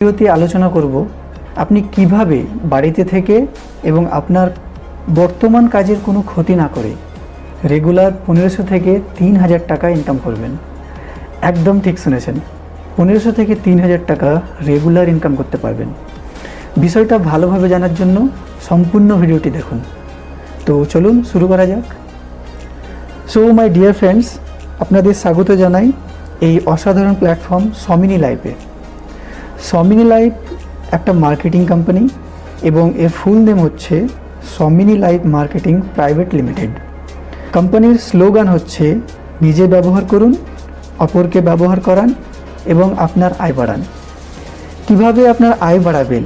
ভিডিওতে আলোচনা করব আপনি কিভাবে বাড়িতে থেকে এবং আপনার বর্তমান কাজের কোনো ক্ষতি না করে রেগুলার 1500 থেকে 3000 টাকা ইনকাম করবেন। একদম ঠিক শুনেছেন, 1500 থেকে 3000 টাকা রেগুলার ইনকাম করতে পারবেন। বিষয়টা ভালোভাবে জানার জন্য সম্পূর্ণ ভিডিওটি দেখুন। তো চলুন শুরু করা যাক। সো মাই ডিয়ার ফ্রেন্ডস, আপনাদের স্বাগত জানাই এই অসাধারণ প্ল্যাটফর্ম সমিনি লাইভে। সমিনি লাইভ একটা মার্কেটিং কোম্পানি এবং এর ফুল নেম হচ্ছে সমিনি লাইভ মার্কেটিং প্রাইভেট লিমিটেড। কোম্পানির স্লোগান হচ্ছে নিজে ব্যবহার করুন, অপরকে ব্যবহার করান এবং আপনার আয় বাড়ান। কিভাবে আপনার আয় বাড়াবেন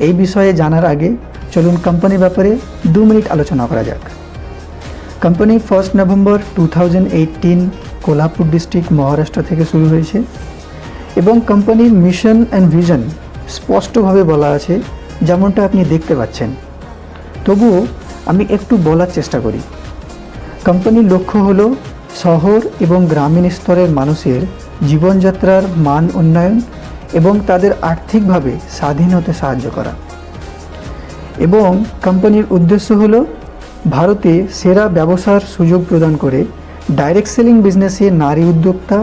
এই বিষয়ে জানার আগে চলুন কোম্পানির ব্যাপারে 2 মিনিট আলোচনা করা যাক। কোম্পানি 1 নভেম্বর 2018 কোল্হাপুর ডিস্ট্রিক্ট মহারাষ্ট্র থেকে শুরু হয়েছে এবং কোম্পানির মিশন অ্যান্ড ভিশন স্পষ্টভাবে বলা আছে, যেমনটা আপনি দেখতে পাচ্ছেন। তবুও আমি একটু বলার চেষ্টা করি। কোম্পানির লক্ষ্য হলো শহর এবং গ্রামীণ স্তরের মানুষের জীবনযাত্রার মান উন্নয়ন এবং তাদের আর্থিকভাবে স্বাধীন হতে সাহায্য করা। এবং কোম্পানির উদ্দেশ্য হলো ভারতে সেরা ব্যবসার সুযোগ প্রদান করে ডাইরেক্ট সেলিং বিজনেসে নারী উদ্যোক্তা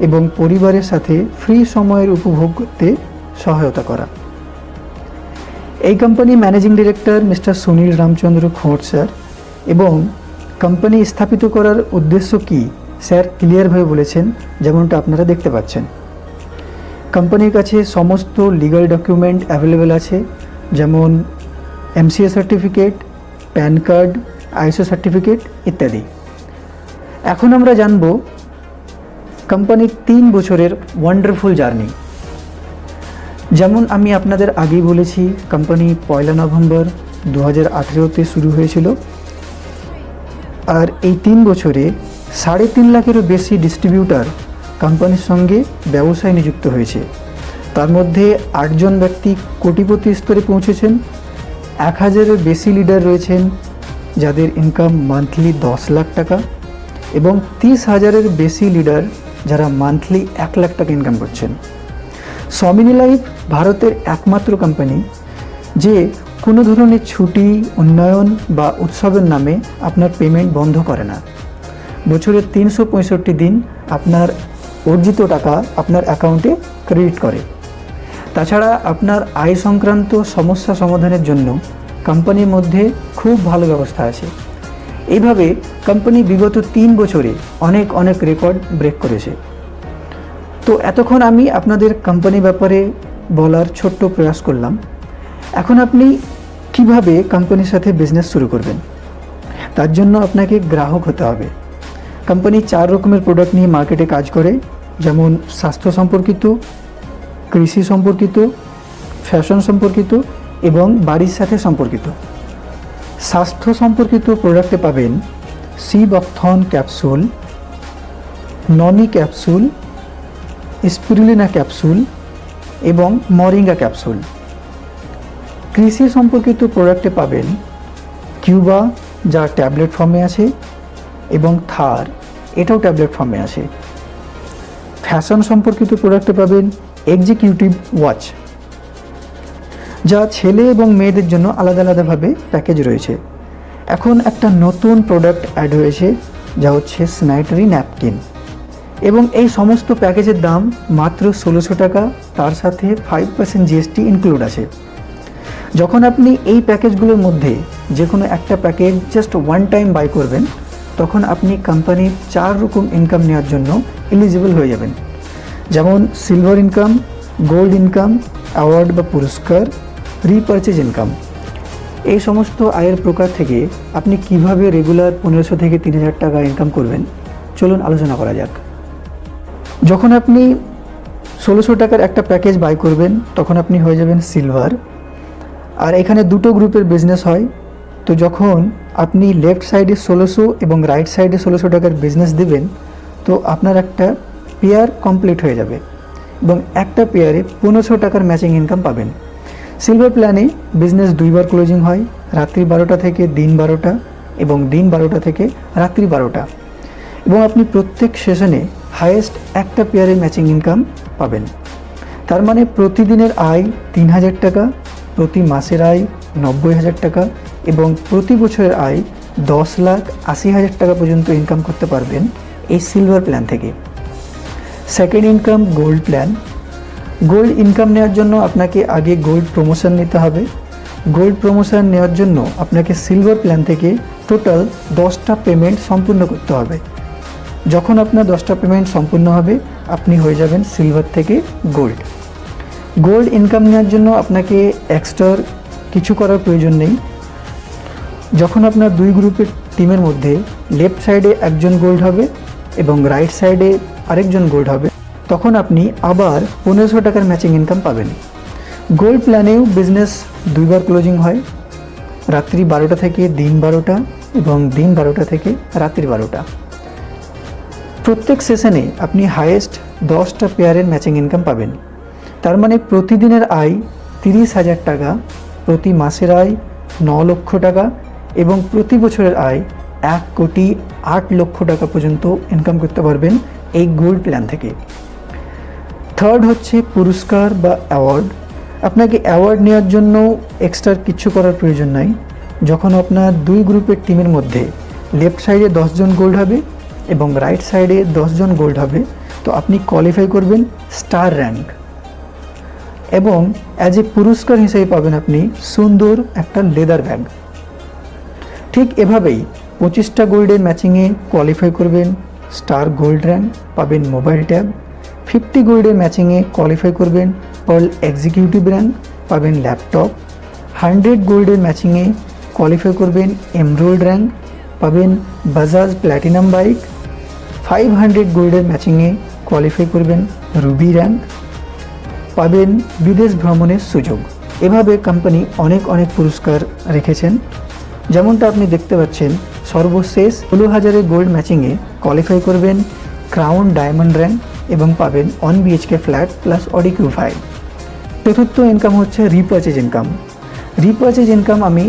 এবং পরিবারের সাথে ফ্রি সময়ের উপভোগ করতে সহায়তা করা। এই company managing director mister Sunil Ramchandra Khot sir, এবং কোম্পানি স্থাপিত করার উদ্দেশ্য কি স্যার ক্লিয়ারভাবে বলেছেন, যেমনটা আপনারা দেখতে পাচ্ছেন। কোম্পানির কাছে সমস্ত লিগ্যাল ডকুমেন্ট অ্যাভেলেবেল আছে, যেমন MCA certificate, pan card, ISO certificate ইত্যাদি। এখন আমরা জানব কোম্পানির 3 বছরের ওয়ান্ডারফুল জার্নি। যেমন আমি আপনাদের আগেই বলেছি, কোম্পানি 1 নভেম্বর 2018-তে শুরু হয়েছিল, আর এই 3 বছরে 3.5 লাখেরও বেশি ডিস্ট্রিবিউটার কোম্পানির সঙ্গে ব্যবসায় নিযুক্ত হয়েছে। তার মধ্যে 8 জন ব্যক্তি কোটিপতি স্তরে পৌঁছেছেন, 1000-এর বেশি লিডার রয়েছেন যাদের ইনকাম মান্থলি 10 লাখ টাকা, এবং 30,000-এর বেশি লিডার যারা মান্থলি 1 লাখ টাকা ইনকাম করছেন। সমিনি লাইভ ভারতের একমাত্র কোম্পানি যে কোনো ধরনের ছুটি, উন্নয়ন বা উৎসবের নামে আপনার পেমেন্ট বন্ধ করে না। বছরের 365 দিন আপনার অর্জিত টাকা আপনার অ্যাকাউন্টে ক্রেডিট করে। তাছাড়া আপনার আয় সংক্রান্ত সমস্যা সমাধানের জন্য কোম্পানির মধ্যে খুব ভালো ব্যবস্থা আছে। এইভাবে কোম্পানি বিগত 3 বছরে অনেক রেকর্ড ব্রেক করেছে। তো এতক্ষণ আমি আপনাদের কোম্পানির ব্যাপারে বলার ছোট্ট প্রয়াস করলাম। এখন আপনি কিভাবে কোম্পানির সাথে বিজনেস শুরু করবেন, তার জন্য আপনাকে গ্রাহক হতে হবে। কোম্পানি 4 রকমের প্রোডাক্ট নিয়ে মার্কেটে কাজ করে, যেমন স্বাস্থ্য সম্পর্কিত, কৃষি সম্পর্কিত, ফ্যাশন সম্পর্কিত এবং বাড়ির সাথে সম্পর্কিত। স্বাস্থ্য সম্পর্কিত প্রোডাক্টে পাবেন সিবকথন ক্যাপসুল, ননি ক্যাপসুল, স্পিরুলিনা ক্যাপসুল এবং মরিঙ্গা ক্যাপসুল। কৃষি সম্পর্কিত প্রোডাক্টে পাবেন কিউবা, যা ট্যাবলেট ফর্মে আছে, এবং থার, এটাও ট্যাবলেট ফর্মে আছে। ফ্যাশন সম্পর্কিত প্রোডাক্টে পাবেন এক্সিকিউটিভ ওয়াচ, যা ছেলে এবং মেয়েদের জন্য আলাদাভাবে প্যাকেজ রয়েছে। এখন একটা নতুন প্রোডাক্ট অ্যাড হয়েছে, যা হচ্ছে স্যানিটারি ন্যাপকিন, এবং এই সমস্ত প্যাকেজের দাম মাত্র 1600 টাকা, তার সাথে 5% জিএসটি ইনক্লুড আছে। যখন আপনি এই প্যাকেজগুলোর মধ্যে যে কোনো একটা প্যাকেজ জাস্ট 1 টাইম বাই করবেন, তখন আপনি কোম্পানির 4 রকম ইনকাম নেওয়ার জন্য এলিজিবল হয়ে যাবেন, যেমন silver income, gold income, award বা পুরস্কার, রিপারচেজ ইনকাম। এই সমস্ত আয়ের প্রকার থেকে আপনি কিভাবে রেগুলার 1500 থেকে 3000 টাকা ইনকাম করবেন, চলুন আলোচনা করা যাক। যখন আপনি 1600 টাকার একটা প্যাকেজ বাই করবেন, তখন আপনি হয়ে যাবেন সিলভার। আর এখানে 2 গ্রুপের বিজনেস হয়। তো যখন আপনি লেফট সাইডে 1600 এবং রাইট সাইডে 1600 টাকার বিজনেস দেবেন, তো আপনার একটা পেয়ার কমপ্লিট হয়ে যাবে এবং একটা পেয়ারে 1500 টাকার ম্যাচিং ইনকাম পাবেন। সিলভার প্ল্যানে বিজনেস 2 বার ক্লোজিং হয়, রাত্রি 12টা থেকে দিন 12টা এবং দিন 12টা থেকে রাত্রি 12টা, এবং আপনি প্রত্যেক সেশনে হাইয়েস্ট একটা পেয়ারে ম্যাচিং ইনকাম পাবেন। তার মানে প্রতিদিনের আয় 3,000 টাকা, প্রতি মাসের আয় 90,000 টাকা এবং প্রতি বছরের আয় 10,80,000 টাকা পর্যন্ত ইনকাম করতে পারবেন এই সিলভার প্ল্যান থেকে। Second income gold plan. Gold income নেওয়ার জন্য আপনাকে আগে গোল্ড প্রমোশন নিতে হবে। গোল্ড প্রমোশন নেওয়ার জন্য আপনাকে সিলভার প্ল্যান থেকে টোটাল 10টা পেমেন্ট সম্পূর্ণ করতে হবে। যখন আপনার 10টা পেমেন্ট সম্পূর্ণ হবে আপনি হয়ে যাবেন সিলভার থেকে গোল্ড। গোল্ড ইনকাম নেওয়ার জন্য আপনাকে এক্সট্রা কিছু করার প্রয়োজন নেই। যখন আপনার দুই গ্রুপের টিমের মধ্যে লেফট সাইডে একজন গোল্ড হবে এবং রাইট সাইডে আরেকজন গোল্ড হবে, তখন আপনি আবার 1500 টাকার ম্যাচিং ইনকাম পাবেন। গোল্ড প্ল্যানেও বিজনেস দুইবার ক্লোজিং হয়, রাত্রি 12টা থেকে দিন 12টা এবং দিন 12টা থেকে রাত্রি 12টা। প্রত্যেক সেশনে আপনি হাইয়েস্ট 10টা পেয়ারের ম্যাচিং ইনকাম পাবেন। তার মানে প্রতিদিনের আয় 30,000 টাকা, প্রতি মাসের আয় 9 লক্ষ টাকা এবং প্রতি বছরের আয় 1,08,00,000 টাকা পর্যন্ত ইনকাম করতে পারবেন এই গোল্ড প্ল্যান থেকে। থার্ড হচ্ছে পুরস্কার বা অ্যাওয়ার্ড। আপনাকে অ্যাওয়ার্ড নেওয়ার জন্য এক্সট্রা কিছু করার প্রয়োজন নাই। যখন আপনার দুই গ্রুপের টিমের মধ্যে লেফট সাইডে 10 জন গোল্ড হবে এবং রাইট সাইডে 10 জন গোল্ড হবে, তো আপনি কোয়ালিফাই করবেন স্টার র্যাঙ্ক এবং অ্যাজ এ পুরস্কার হিসেবে পাবেন আপনি সুন্দর একটা লেদার ব্যাগ। ঠিক এভাবেই 25টা গোল্ডের ম্যাচিংয়ে কোয়ালিফাই করবেন স্টার গোল্ড র্যাঙ্ক, পাবেন মোবাইল ট্যাব। 50 গোল্ডের ম্যাচিংয়ে কোয়ালিফাই করবেন পার্ল এক্সিকিউটিভ র্যাঙ্ক, পাবেন ল্যাপটপ। 100 গোল্ডের ম্যাচিংয়ে কোয়ালিফাই করবেন এমরোল্ড র্যাঙ্ক, পাবেন বাজাজ প্ল্যাটিনাম বাইক। 500 গোল্ডের ম্যাচিংয়ে কোয়ালিফাই করবেন রুবি র্যাঙ্ক, পাবেন বিদেশ ভ্রমণের সুযোগ। এভাবে কোম্পানি অনেক পুরস্কার রেখেছেন। যেমনটা আপনি দেখতে পাচ্ছেন, সর্বশেষ 16,000 গোল্ড ম্যাচিংয়ে কোয়ালিফাই করবেন ক্রাউন ডায়মন্ড র্যাঙ্ক এবং পাবেন 1 BHK flat plus Audi Q5। চতুর্থ ইনকাম হচ্ছে রিপারচেজ ইনকাম। রিপারচেজ ইনকাম আমি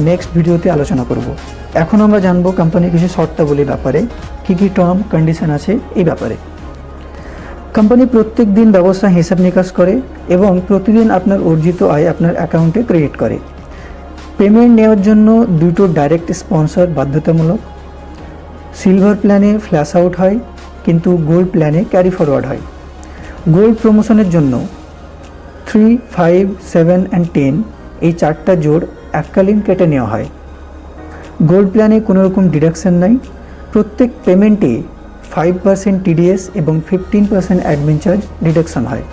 নেক্সট ভিডিওতে আলোচনা করব। এখন আমরা জানবো কোম্পানির কিছু শর্তাবলীর ব্যাপারে, কী কী টার্ম কন্ডিশন আছে এই ব্যাপারে। কোম্পানি প্রত্যেক দিন ব্যবসা হিসাব নিকাশ করে এবং প্রতিদিন আপনার অর্জিত আয় আপনার অ্যাকাউন্টে ক্রেডিট করে। পেমেন্ট নেওয়ার জন্য দুটো ডাইরেক্ট স্পন্সর বাধ্যতামূলক। সিলভার প্ল্যানে ফ্ল্যাশ আউট হয় কিন্তু গোল্ড প্ল্যানে ক্যারি ফরওয়ার্ড হয়। গোল্ড প্রমোশনের জন্য 3, 5, 7 and 10 এই 4টা জোড় এককালীন কেটে নেওয়া হয়। গোল্ড প্ল্যানে কোনো রকম ডিডাকশন নাই। প্রত্যেক পেমেন্টে 5% TDS এবং 15% অ্যাডমিন চার্জ ডিডাকশন হয়।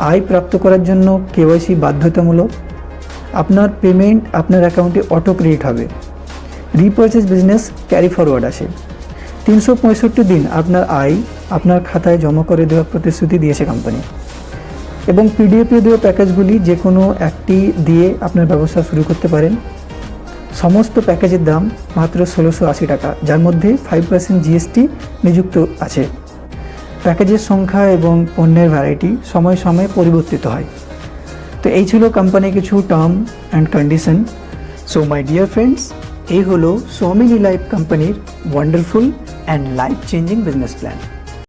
আয় প্রাপ্ত করার জন্য KYC বাধ্যতামূলক। আপনার পেমেন্ট আপনার অ্যাকাউন্টে অটো ক্রেডিট হবে। রিপারচেজ বিজনেস ক্যারি ফরওয়ার্ড আসে। 365 দিন আপনার আয় আপনার খাতায় জমা করে দেওয়ার প্রতিশ্রুতি দিয়েছে কোম্পানি এবং PDF দেওয়া প্যাকেজগুলি যে কোনো একটি দিয়ে আপনার ব্যবসা শুরু করতে পারেন। সমস্ত প্যাকেজের দাম মাত্র 1680 টাকা, যার মধ্যে 5% GST নিযুক্ত আছে। প্যাকেজের সংখ্যা এবং পণ্যের ভ্যারাইটি সময় সময় পরিবর্তিত হয়। তো এই ছিল কোম্পানির কিছু term and condition. So my dear friends, এই হলো সোমিনি লাইফ কোম্পানির wonderful and life changing business plan.